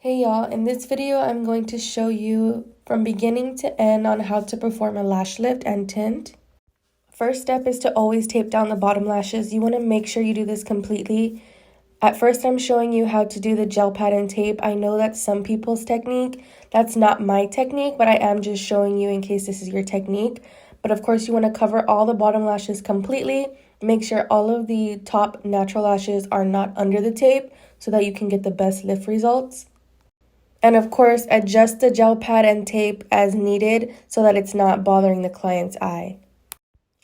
Hey y'all, in this video I'm going to show you from beginning to end on how to perform a lash lift and tint. First step is to always tape down the bottom lashes. You want to make sure you do this completely. At first I'm showing you how to do the gel pad and tape. I know that's some people's technique. That's not my technique, but I am just showing you in case this is your technique. But of course you want to cover all the bottom lashes completely. Make sure all of the top natural lashes are not under the tape so that you can get the best lift results. And of course, adjust the gel pad and tape as needed so that it's not bothering the client's eye.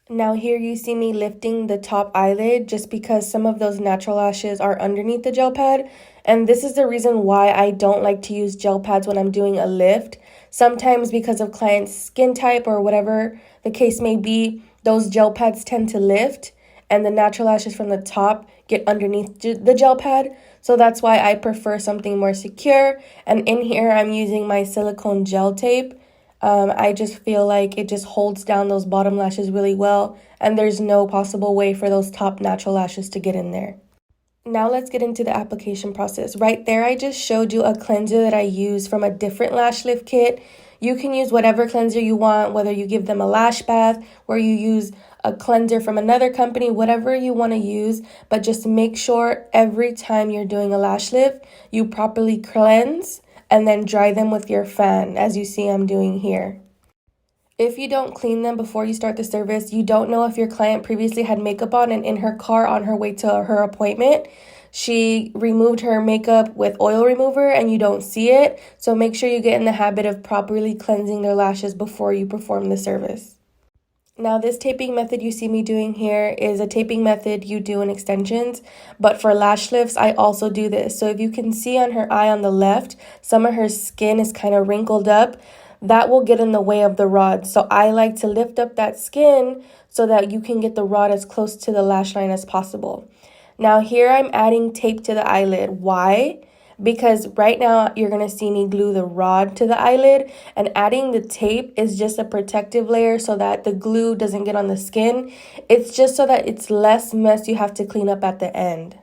Now here you see me lifting the top eyelid just because some of those natural lashes are underneath the gel pad. And this is the reason why I don't like to use gel pads when I'm doing a lift. Sometimes because of client's skin type or whatever the case may be, those gel pads tend to lift and the natural lashes from the top get underneath the gel pad. So that's why I prefer something more secure. And in here, I'm using my silicone gel tape. I just feel like it just holds down those bottom lashes really well. And there's no possible way for those top natural lashes to get in there. Now let's get into the application process. Right there, I just showed you a cleanser that I use from a different lash lift kit. You can use whatever cleanser you want, whether you give them a lash bath, where you use a cleanser from another company, whatever you want to use, but just make sure every time you're doing a lash lift, you properly cleanse and then dry them with your fan, as you see I'm doing here. If you don't clean them before you start the service, you don't know if your client previously had makeup on and in her car on her way to her appointment, she removed her makeup with oil remover and you don't see it. So make sure you get in the habit of properly cleansing their lashes before you perform the service. Now this taping method you see me doing here is a taping method you do in extensions, but for lash lifts I also do this. So if you can see on her eye on the left, some of her skin is kind of wrinkled up. That will get in the way of the rod. So I like to lift up that skin so that you can get the rod as close to the lash line as possible. Now here I'm adding tape to the eyelid. Why? Because right now you're going to see me glue the rod to the eyelid, and adding the tape is just a protective layer so that the glue doesn't get on the skin. It's just so that it's less mess you have to clean up at the end.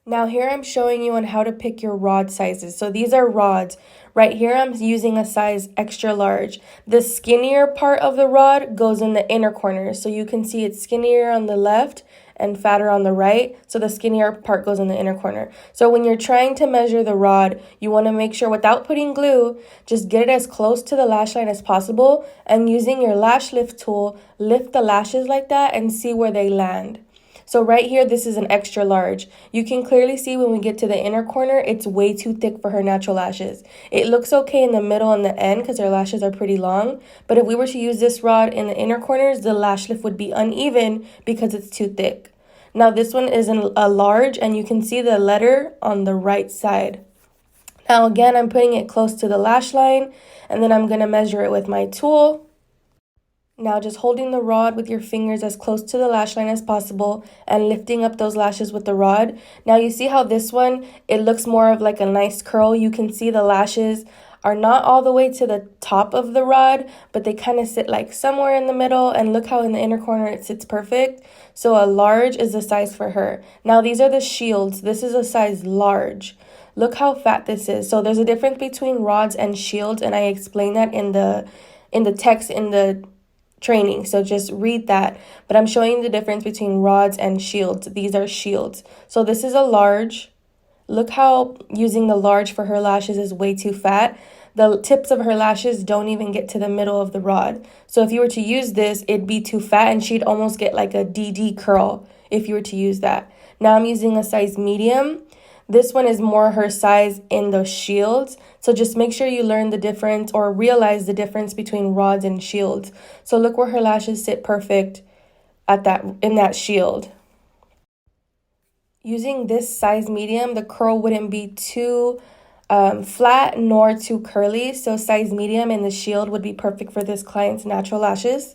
Now here I'm showing you on how to pick your rod sizes. So these are rods. Right here I'm using a size extra large. The skinnier part of the rod goes in the inner corner. So you can see it's skinnier on the left and fatter on the right. So the skinnier part goes in the inner corner. So when you're trying to measure the rod, you want to make sure without putting glue, just get it as close to the lash line as possible. And using your lash lift tool, lift the lashes like that and see where they land. So right here, this is an extra large. You can clearly see when we get to the inner corner, it's way too thick for her natural lashes. It looks okay in the middle and the end because her lashes are pretty long. But if we were to use this rod in the inner corners, the lash lift would be uneven because it's too thick. Now this one is a large and you can see the letter on the right side. Now again, I'm putting it close to the lash line and then I'm going to measure it with my tool. Now just holding the rod with your fingers as close to the lash line as possible and lifting up those lashes with the rod. Now you see how this one, it looks more of like a nice curl. You can see the lashes are not all the way to the top of the rod, but they kind of sit like somewhere in the middle. And look how in the inner corner it sits perfect. So a large is the size for her. Now these are the shields. This is a size large. Look how fat this is. So there's a difference between rods and shields, and I explained that in the text in the training, so just read that. But I'm showing you the difference between rods and shields. These are shields. So this is a large. Look how using the large for her lashes is way too fat. The tips of her lashes don't even get to the middle of the rod. So if you were to use this, it'd be too fat and she'd almost get like a DD curl if you were to use that. Now I'm using a size medium. This one is more her size in the shields. So just make sure you learn the difference or realize the difference between rods and shields. So look where her lashes sit perfect in that shield. Using this size medium, the curl wouldn't be too flat nor too curly. So size medium in the shield would be perfect for this client's natural lashes.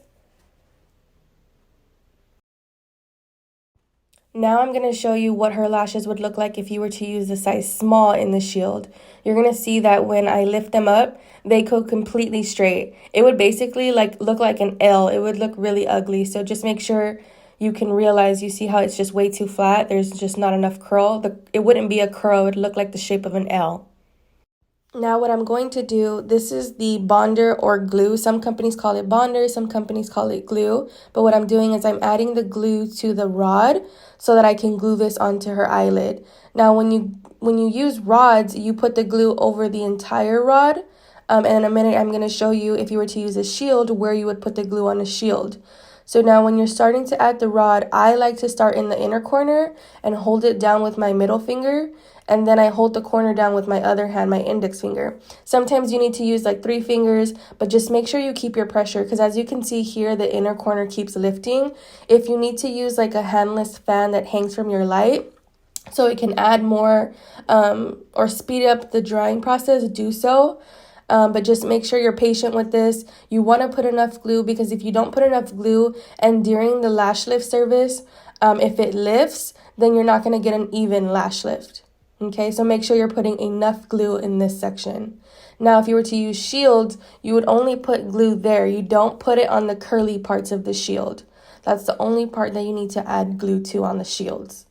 Now I'm going to show you what her lashes would look like if you were to use the size small in the shield. You're going to see that when I lift them up, they go completely straight. It would basically look like an L. It would look really ugly. So just make sure you can realize, you see how it's just way too flat. There's just not enough curl. It wouldn't be a curl. It would look like the shape of an L. Now what I'm going to do, this is the bonder or glue. Some companies call it bonder, some companies call it glue. But what I'm doing is I'm adding the glue to the rod so that I can glue this onto her eyelid. Now when you use rods, you put the glue over the entire rod. And in a minute, I'm going to show you if you were to use a shield, where you would put the glue on a shield. So now when you're starting to add the rod, I like to start in the inner corner and hold it down with my middle finger. And then I hold the corner down with my other hand, my index finger. Sometimes you need to use like 3 fingers, but just make sure you keep your pressure, because as you can see here, the inner corner keeps lifting. If you need to use like a handless fan that hangs from your light, so it can add more or speed up the drying process, do so. But just make sure you're patient with this. You want to put enough glue, because if you don't put enough glue and during the lash lift service, if it lifts, then you're not going to get an even lash lift. Okay, so make sure you're putting enough glue in this section. Now, if you were to use shields, you would only put glue there. You don't put it on the curly parts of the shield. That's the only part that you need to add glue to on the shields.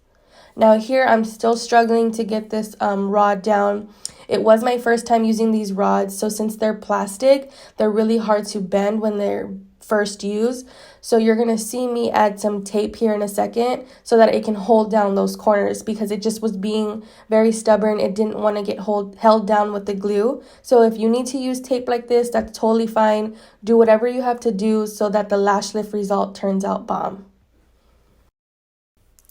Now here, I'm still struggling to get this rod down. It was my first time using these rods, so since they're plastic, they're really hard to bend when they're first used. So you're going to see me add some tape here in a second so that it can hold down those corners, because it just was being very stubborn. It didn't want to get held down with the glue. So if you need to use tape like this, that's totally fine. Do whatever you have to do so that the lash lift result turns out bomb.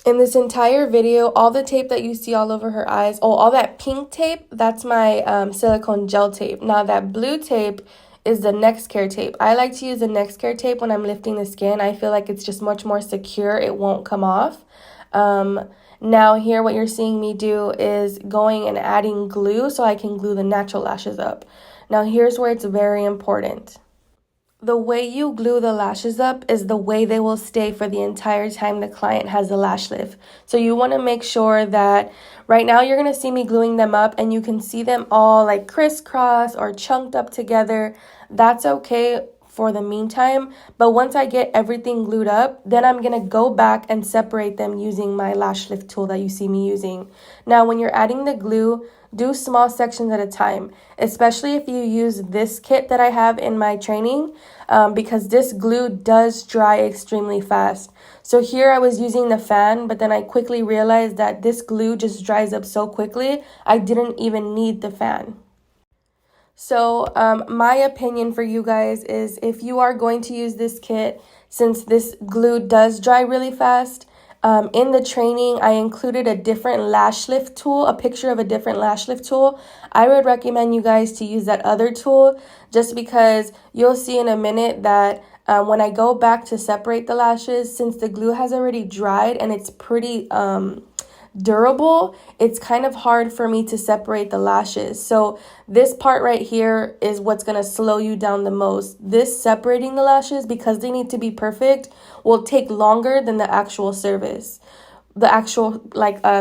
In this entire video, all the tape that you see all over her eyes, all that pink tape, that's my silicone gel tape. Now that blue tape is the Next Care tape. I like to use the Next Care tape when I'm lifting the skin. I feel like it's just much more secure. It won't come off. Now here, what you're seeing me do is going and adding glue so I can glue the natural lashes up. Now here's where it's very important. The way you glue the lashes up is the way they will stay for the entire time the client has the lash lift. So you want to make sure that right now you're going to see me gluing them up and you can see them all like crisscross or chunked up together. That's okay for the meantime, but once I get everything glued up, then I'm going to go back and separate them using my lash lift tool that you see me using. Now when you're adding the glue, do small sections at a time, especially if you use this kit that I have in my training, because this glue does dry extremely fast. So here I was using the fan, but then I quickly realized that this glue just dries up so quickly, I didn't even need the fan. So my opinion for you guys is, if you are going to use this kit, since this glue does dry really fast, in the training, I included a different lash lift tool, a picture of a different lash lift tool. I would recommend you guys to use that other tool, just because you'll see in a minute that when I go back to separate the lashes, since the glue has already dried and it's pretty durable, it's kind of hard for me to separate the lashes. So this part right here is what's going to slow you down the most. This separating the lashes, because they need to be perfect, will take longer than the actual service. The actual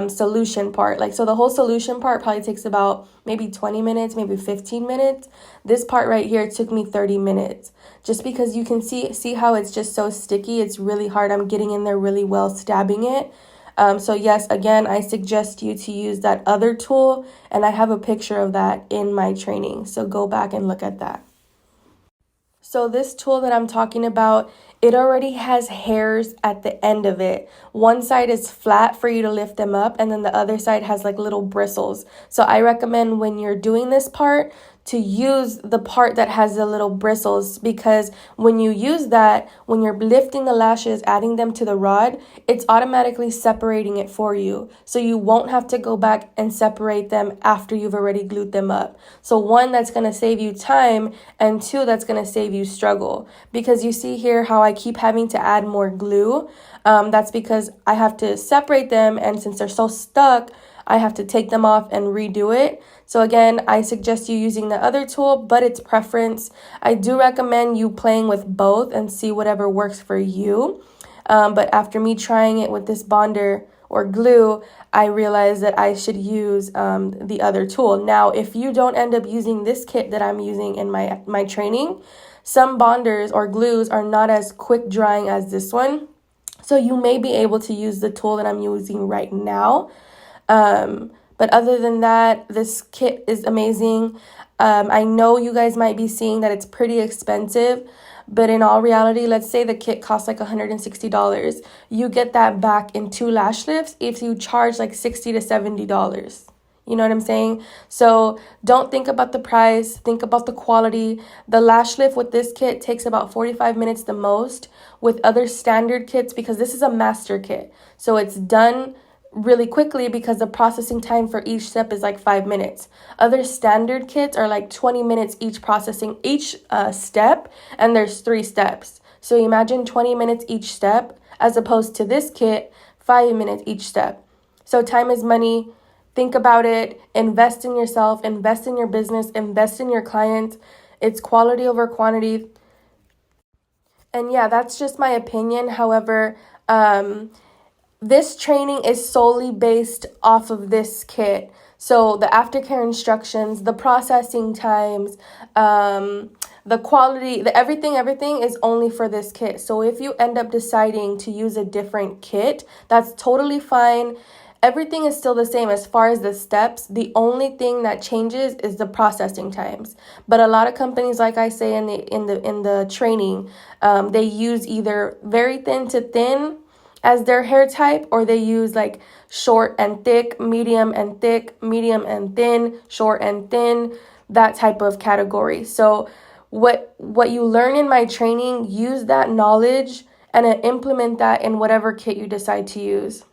solution part. So the whole solution part probably takes about maybe 20 minutes, maybe 15 minutes. This part right here took me 30 minutes. Just because you can see how it's just so sticky. It's really hard. I'm getting in there really well, stabbing it. So yes, again, I suggest you to use that other tool, and I have a picture of that in my training. So go back and look at that. So this tool that I'm talking about, it already has hairs at the end of it. One side is flat for you to lift them up, and then the other side has like little bristles. So I recommend when you're doing this part to use the part that has the little bristles, because when you use that, when you're lifting the lashes, adding them to the rod, it's automatically separating it for you. So you won't have to go back and separate them after you've already glued them up. So one, that's going to save you time, and two, that's going to save you struggle. Because you see here how I keep having to add more glue. That's because I have to separate them, and since they're so stuck, I have to take them off and redo it. So again, I suggest you using the other tool, but it's preference. I do recommend you playing with both and see whatever works for you. But after me trying it with this bonder or glue, I realized that I should use the other tool. Now, if you don't end up using this kit that I'm using in my training, some bonders or glues are not as quick drying as this one. So you may be able to use the tool that I'm using right now. But other than that, this kit is amazing. I know you guys might be seeing that it's pretty expensive, but in all reality, let's say the kit costs like $160. You get that back in 2 lash lifts if you charge like $60 to $70. You know what I'm saying? So don't think about the price, think about the quality. The lash lift with this kit takes about 45 minutes the most. With other standard kits, because this is a master kit, so it's done really quickly because the processing time for each step is like 5 minutes. Other standard kits are like 20 minutes each processing each step, and there's 3 steps. So imagine 20 minutes each step, as opposed to this kit, 5 minutes each step. So time is money. Think about it. Invest in yourself, invest in your business, invest in your clients. It's quality over quantity. And yeah, that's just my opinion. However, this training is solely based off of this kit. So the aftercare instructions, the processing times, the quality, the everything is only for this kit. So if you end up deciding to use a different kit, that's totally fine. Everything is still the same as far as the steps. The only thing that changes is the processing times. But a lot of companies, like I say in the training, they use either very thin to thin as their hair type, or they use like short and thick, medium and thick, medium and thin, short and thin, that type of category. So what you learn in my training, use that knowledge and implement that in whatever kit you decide to use.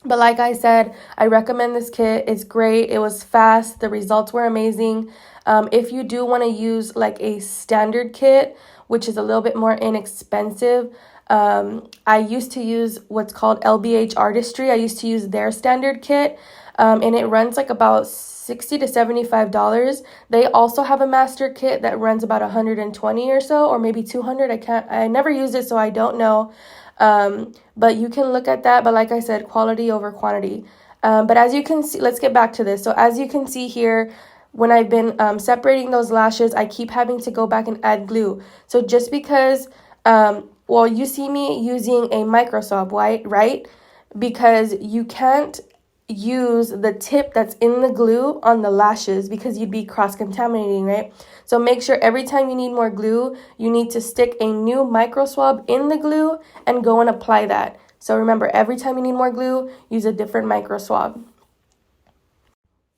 But like I said, I recommend this kit. It's great. It was fast. The results were amazing. If you do want to use like a standard kit, which is a little bit more inexpensive, I used to use what's called LBH Artistry. I used to use their standard kit, and it runs like about $60 to $75. They also have a master kit that runs about $120 or so, or maybe $200. I never used it, so I don't know. But you can look at that. But like I said, quality over quantity. But as you can see, let's get back to this. So as you can see here, when I've been separating those lashes, I keep having to go back and add glue. So just because, you see me using a micro swab, right? Because you can't use the tip that's in the glue on the lashes because you'd be cross-contaminating, right? So make sure every time you need more glue, you need to stick a new micro swab in the glue and go and apply that. So remember, every time you need more glue, use a different micro swab.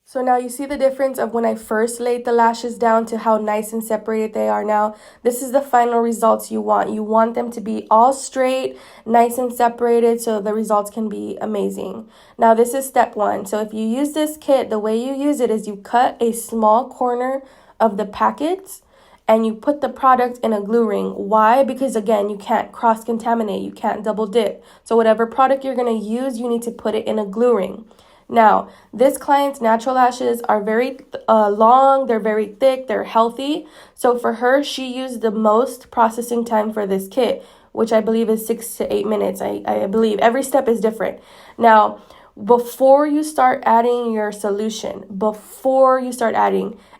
So now you see the difference of when I first laid the lashes down to how nice and separated they are now. This is the final results you want. You want them to be all straight, nice and separated, so the results can be amazing. Now this is step 1. So if you use this kit, the way you use it is you cut a small corner of the packets and you put the product in a glue ring. Why? Because again, you can't cross-contaminate, you can't double dip. So whatever product you're going to use, you need to put it in a glue ring. Now, this client's natural lashes are very long, they're very thick, they're healthy. So for her, she used the most processing time for this kit, which I believe is 6 to 8 minutes. I believe every step is different. Now, before you start adding your solution,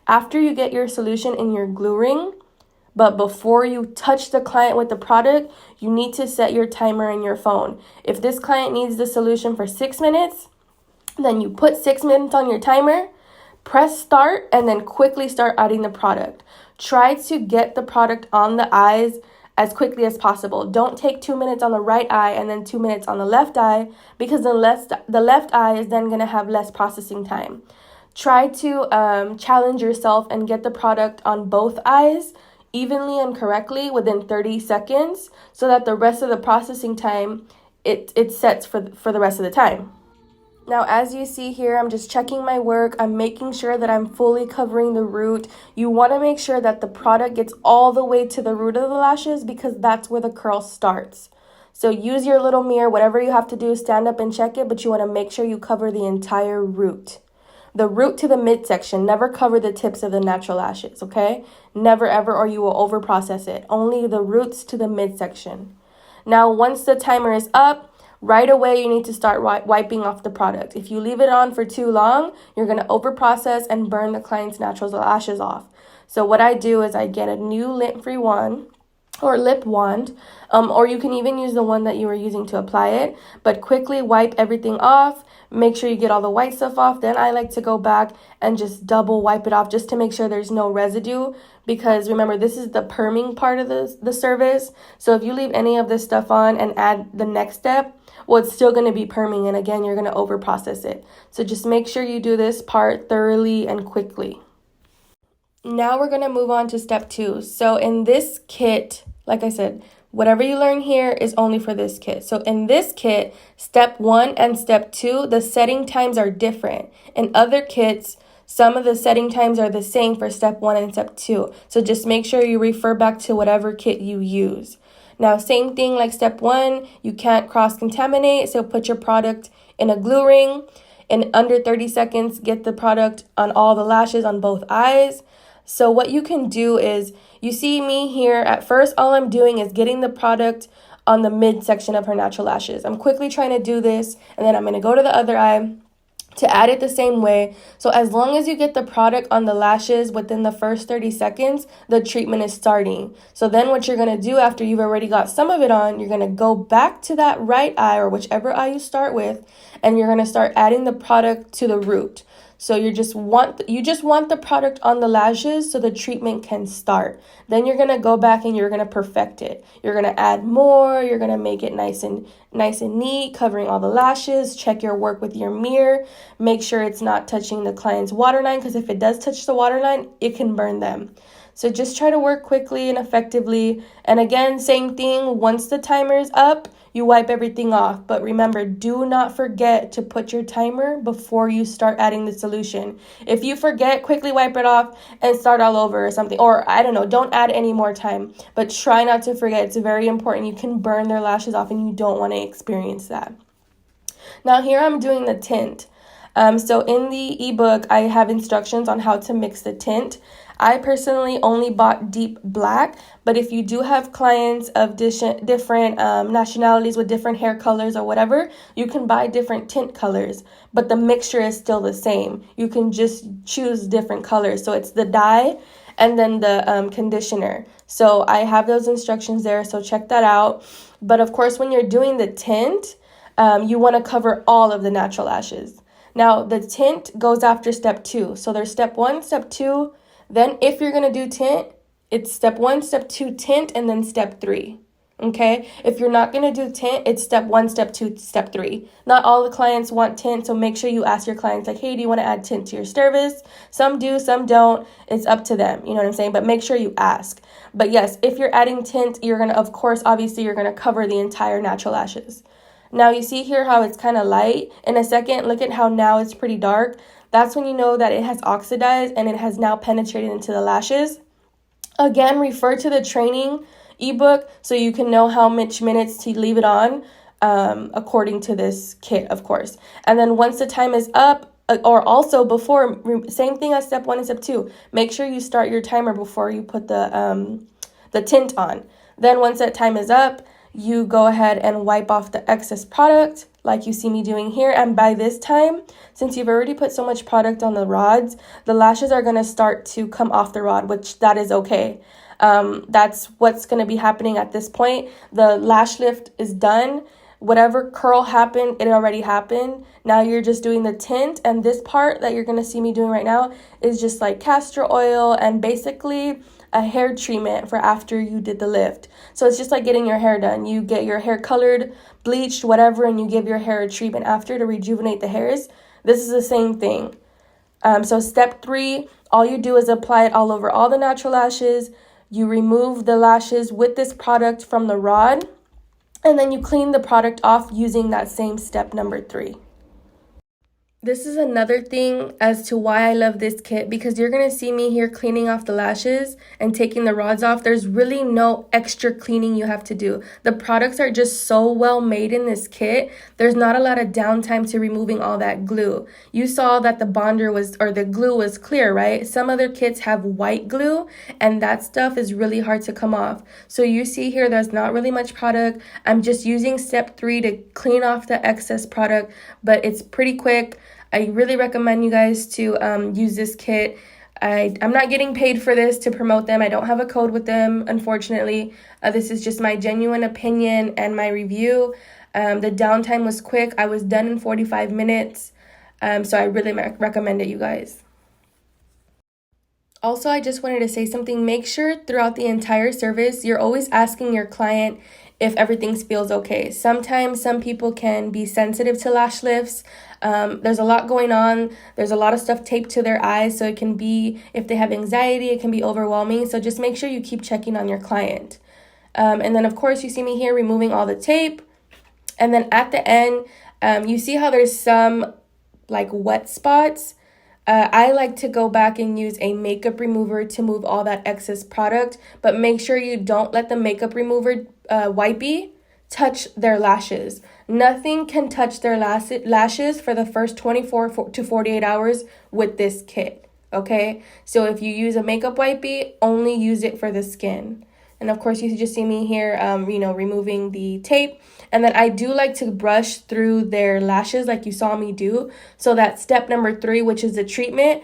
after you get your solution in your glue ring, but before you touch the client with the product, you need to set your timer in your phone. If this client needs the solution for 6 minutes, then you put 6 minutes on your timer, press start, and then quickly start adding the product. Try to get the product on the eyes as quickly as possible. Don't take 2 minutes on the right eye and then 2 minutes on the left eye, because the left eye is then going to have less processing time. Try to challenge yourself and get the product on both eyes evenly and correctly within 30 seconds so that the rest of the processing time, it sets for the rest of the time. Now, as you see here, I'm just checking my work. I'm making sure that I'm fully covering the root. You want to make sure that the product gets all the way to the root of the lashes because that's where the curl starts. So use your little mirror, whatever you have to do, stand up and check it, but you want to make sure you cover the entire root. The root to the midsection. Never cover the tips of the natural lashes, okay? Never ever, or you will overprocess it. Only the roots to the midsection. Now, once the timer is up, right away, you need to start wiping off the product. If you leave it on for too long, you're going to overprocess and burn the client's natural lashes off. So what I do is I get a new lint-free wand. or lip wand, or you can even use the one that you were using to apply it, but quickly wipe everything off. Make sure you get all the white stuff off. Then I like to go back and just double wipe it off just to make sure there's no residue, because remember, this is the perming part of the service. So if you leave any of this stuff on and add the next step, well, it's still going to be perming, and again, you're going to over process it. So just make sure you do this part thoroughly and quickly. Now we're going to move on to step 2. So in this kit, like I said, whatever you learn here is only for this kit. So in this kit, step 1 and step 2, the setting times are different. In other kits, some of the setting times are the same for step 1 and step 2. So just make sure you refer back to whatever kit you use. Now, same thing like step 1, you can't cross-contaminate, so put your product in a glue ring. In under 30 seconds, get the product on all the lashes on both eyes. So what you can do is, you see me here, at first all I'm doing is getting the product on the midsection of her natural lashes. I'm quickly trying to do this, and then I'm going to go to the other eye to add it the same way. So as long as you get the product on the lashes within the first 30 seconds, the treatment is starting. So then what you're going to do after you've already got some of it on, you're going to go back to that right eye or whichever eye you start with, and you're going to start adding the product to the root. So you just want the product on the lashes so the treatment can start. Then you're going to go back and you're going to perfect it. You're going to add more, you're going to make it nice and neat, covering all the lashes. Check your work with your mirror. Make sure it's not touching the client's waterline, because if it does touch the waterline, it can burn them. So just try to work quickly and effectively. And again, same thing, once the timer is up, you wipe everything off. But remember, do not forget to put your timer before you start adding the solution. If you forget, quickly wipe it off and start all over or something. Or I don't know, don't add any more time. But try not to forget. It's very important. You can burn their lashes off and you don't want to experience that. Now here I'm doing the tint. So in the ebook, I have instructions on how to mix the tint. I personally only bought deep black, but if you do have clients of different nationalities with different hair colors or whatever, you can buy different tint colors, but the mixture is still the same. You can just choose different colors. So it's the dye and then the conditioner. So I have those instructions there, so check that out. But of course, when you're doing the tint, you want to cover all of the natural lashes. Now, the tint goes after step 2. So there's step 1, step 2. Then if you're going to do tint, it's step 1, step 2, tint, and then step 3. Okay? If you're not going to do tint, it's step 1, step 2, step 3. Not all the clients want tint, so make sure you ask your clients, like, hey, do you want to add tint to your service? Some do, some don't. It's up to them. You know what I'm saying? But make sure you ask. But yes, if you're adding tint, you're going to, of course, obviously, you're going to cover the entire natural lashes. Now, you see here how it's kind of light. In a second, look at how now it's pretty dark. That's when you know that it has oxidized and it has now penetrated into the lashes. Again, refer to the training ebook so you can know how much minutes to leave it on according to this kit, of course. And then once the time is up, or also before, same thing as step 1 and step 2, make sure you start your timer before you put the tint on. Then once that time is up, you go ahead and wipe off the excess product like you see me doing here. And by this time, since you've already put so much product on the rods, the lashes are going to start to come off the rod, which that is okay. That's what's going to be happening at this point. The lash lift is done. Whatever curl happened, it already happened. Now you're just doing the tint, and this part that you're going to see me doing right now is just like castor oil and basically a hair treatment for after you did the lift. So it's just like getting your hair done. You get your hair colored, bleached, whatever, and you give your hair a treatment after to rejuvenate the hairs. This is the same thing. So step 3, all you do is apply it all over all the natural lashes. You remove the lashes with this product from the rod, and then you clean the product off using that same step number 3. This is another thing as to why I love this kit, because you're going to see me here cleaning off the lashes and taking the rods off. There's really no extra cleaning you have to do. The products are just so well made in this kit. There's not a lot of downtime to removing all that glue. You saw that the bonder was, or the glue was clear, right? Some other kits have white glue, and that stuff is really hard to come off. So you see here, there's not really much product. I'm just using step 3 to clean off the excess product, but it's pretty quick. I really recommend you guys to use this kit. I'm not getting paid for this to promote them. I don't have a code with them, unfortunately. This is just my genuine opinion and my review. The downtime was quick. I was done in 45 minutes. So I really recommend it, you guys. Also, I just wanted to say something. Make sure throughout the entire service, you're always asking your client if everything feels okay. Sometimes some people can be sensitive to lash lifts. There's a lot going on. There's a lot of stuff taped to their eyes. So it can be, if they have anxiety, it can be overwhelming. So just make sure you keep checking on your client. And then, of course, you see me here removing all the tape. And then at the end, you see how there's some like wet spots. I like to go back and use a makeup remover to move all that excess product, but make sure you don't let the makeup remover wipey touch their lashes. Nothing can touch their lashes for the first 24 to 48 hours with this kit, okay? So if you use a makeup wipey, only use it for the skin. And of course, you just see me here, removing the tape. And then I do like to brush through their lashes like you saw me do. So that step number 3, which is the treatment,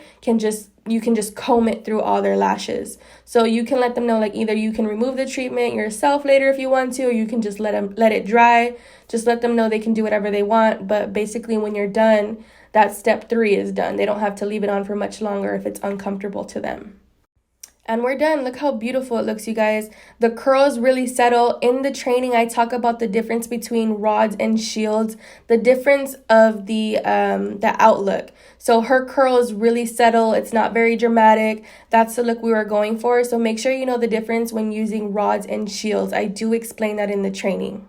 you can just comb it through all their lashes. So you can let them know, like, either you can remove the treatment yourself later if you want to, or you can just let it dry. Just let them know they can do whatever they want. But basically, when you're done, that step 3 is done. They don't have to leave it on for much longer if it's uncomfortable to them. And we're done. Look how beautiful it looks, you guys. The curls really settle. In the training, I talk about the difference between rods and shields, the difference of the outlook. So her curls really settle. It's not very dramatic. That's the look we were going for. So make sure you know the difference when using rods and shields. I do explain that in the training.